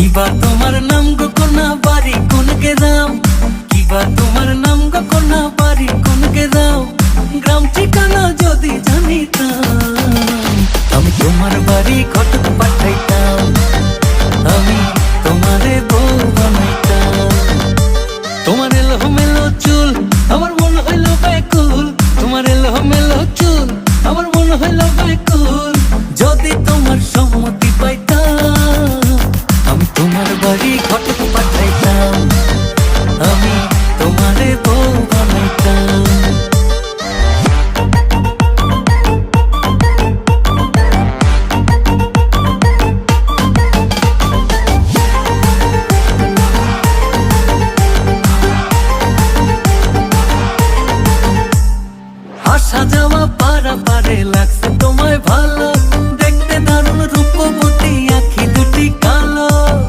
কিবা তোমার নাম গো কন্যা বাড়ি কোন গ্রাম, কিবা তোমার নাম গো কন্যা বাড়ি কোন গ্রাম, গ্রাম ঠিকানা যদি জানিতাম আমি তোমার বাড়ি ঘটক পাঠাইতাম, আমি তোমারে বউ বানাইতাম। তোমার এলোমেলো চুল আমার মন হইল ব্যাকুল, তোমার এলোমেলো চুল আমার মন হইল ব্যাকুল, যদি তোমার সম্মতি পাইতাম আমি তোমার বাড়ি ঘটক পাঠাইতাম, আমি তোমারে বউ বানাইতাম। আসা যাওয়া পারা পারে লাগছে